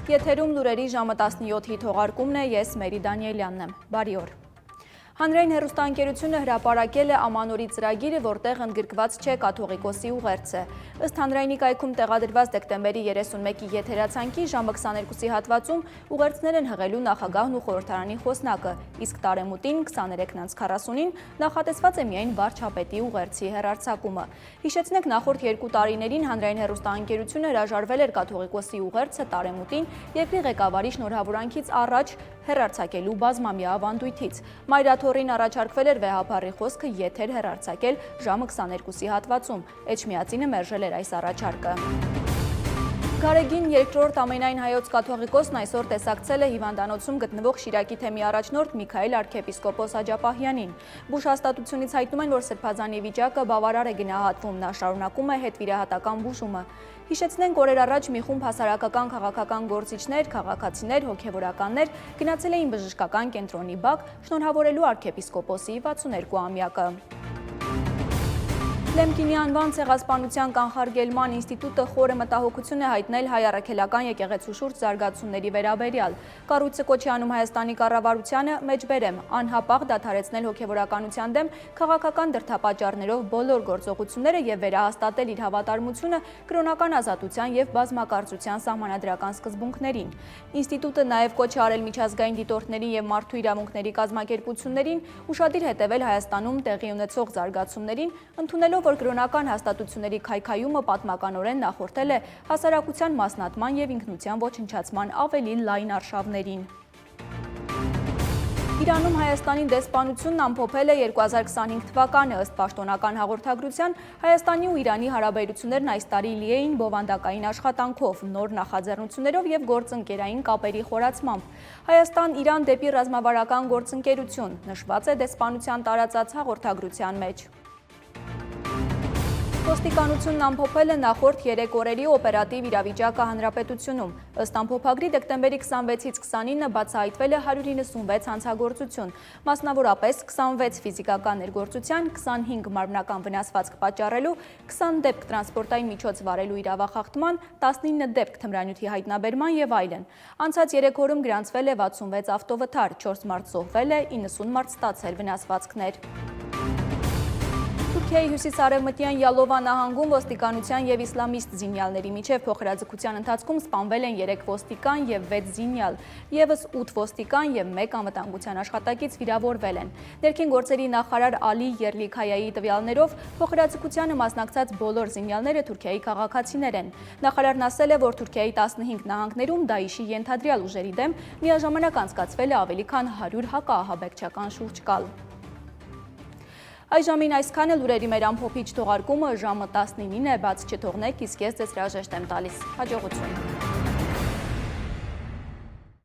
Եթերում լուրերի ժամը 17-ի թողարկումն է, ես Մերի Դանիելյանն եմ, բարի օր։ Հանրային հեռուստաընկերությունը հրապարակել է ամանորի ծրագիրը, որտեղ ընդգրկված չէ կաթողիկոսի ուղերձը։ Ըստ հանրայինի կայքում տեղադրված դեկտեմբերի 31-ի եթերացանկի ժամը 22-ի հատվածում ուղերձներ են հղելու նախագահն ու խորհրդարանի խոսնակը, իսկ տարեմուտին 23:40-ին նախատեսված է միայն վարչապետի ուղերձի հեռարձակումը։ Հիշեցնենք, նախորդ 2 տարիներին հանրային հեռուստաընկերությունը հրաժարվել էր կաթողիկոսի ուղերձը տարեմուտին երկրի ղեկավարի շնորհավորանքից առաջ հեռարձակելու բազմամյա ավանդույթից։ Մայրաթոռին առաջարկվել էր վեհափառի խոսքը եթեր հեռարձակել ժամը 22-ի հատվածում։ Էջմիածինը մերժել էր այս առաջարկը։ Գարեգին երկրորդ ամենայն հայոց կաթողիկոսն այսօր տեսակցել է հիվանդանոցում գտնվող Շիրակի թեմի առաջնորդ Միքայել arczepiskopos Աջապահյանին։ Բուժ հաստատությունից հայտնում են, որ սրբազանի վիճակը բավարար է գնահատվում, նա շարունակում է հետվիրահատական բուժումը։ Հիշեցնենք, օրեր առաջ մի խումբ հասարակական քաղաքական գործիչներ, քաղաքացիներ, հոգևորականներ գնացել էին բժշկական կենտրոնի բակ շնորհավորելու arczepiskopos-ի 62-ամյակը։ Լեմկինի անվան ցեղասպանության կանխարգելման ինստիտուտը խորը մտահոգություն է հայտնել հայ առաքելական եկեղեցու շուրջ զարգացումների վերաբերյալ։ Կառույցը կոչ է անում Հայաստանի կառավարությանը մեջբերեմ անհապաղ դադարեցնել հոգևորականության դեմ քաղաքական դրդապատճառներով բոլոր գործողությունները եւ վերահաստատել իր հավատարմությունը կրոնական ազատության եւ բազմակարծության սահմանադրական սկզբունքներին։ Ինստիտուտը նաեւ կոչ է արել միջազգային դիտորդներին եւ մարդու իրավունքների կազմակերպություններին ուշադիր հետևել Հայաստանում տեղի ունեցող զարգացումներին, ընդունելով որ կրոնական հաստատությունների քայքայումը պատմականորեն նախորդել է հասարակության մասնատման եւ ինքնության ոչնչացման ավելի լայն արշավներին։ Իրանում Հայաստանի դեսպանությունն ամփոփել է 2025 թվականը, ըստ պաշտոնական հաղորդագրության, Հայաստանի ու Իրանի հարաբերություններն այս տարի լի էին բովանդակային աշխատանքով, նոր նախաձեռնություններով եւ գործընկերային կապերի խորացմամբ։ Հայաստան-Իրան դեպի ռազմավարական գործընկերություն նշված է դեսպանության տարածած հաղորդագրության մեջ։ Ոստիկանությունն ամփոփել է նախորդ 3 օրերի օպերատիվ իրավիճակը հանրապետությունում։ Ըստ ամփոփագրի դեկտեմբերի 26-ից 29-ը բացահայտվել է 196 հանցագործություն, մասնավորապես 26 ֆիզիկական ներգործության, 25 մարմնական վնասվածք պատճառելու, 20 դեպք տրանսպորտային միջոց վարելու իրավախախտման, 19 դեպք թմրանյութի հայտնաբերման եւ այլն։ Անցած 3 օրում գրանցվել է 66 ավտովթար, 4 մարդ զոհվել է, 90 մարդ ստացել վնասվածքներ։ Թուրքիայի հյուսիս-արևմտյան Յալովա նահանգում ոստիկանության եւ իսլամիստ զինյալների միջև փոխհրաձգության ընթացքում սպանվել են 3 ոստիկան եւ 6 զինյալ, եւս 8 ոստիկան եւ 1 անվտանգության աշխատակից վիրավորվել են։ Ներքին գործերի նախարար Ալի Եռլիքայայի տվյալներով փոխհրաձգությանը մասնակցած բոլոր զինյալները Թուրքիայի քաղաքացիներ են։ Նախարարն ասել է, որ Թուրքիայի 15 նահանգներում Դաիշի ենթադրյալ ուժերի դեմ միաժամանակ անցկացվել է ավելի քան 100 հակաահաբեկչական շուրջկալ։ Այժմին այսքանը լուրերի մեր ամփոփիչ թողարկումը ժամը 19-ին է, բաց չթողնեք, իսկ ես ձեզ հրաժեշտ եմ տալիս։ Հաջողություն։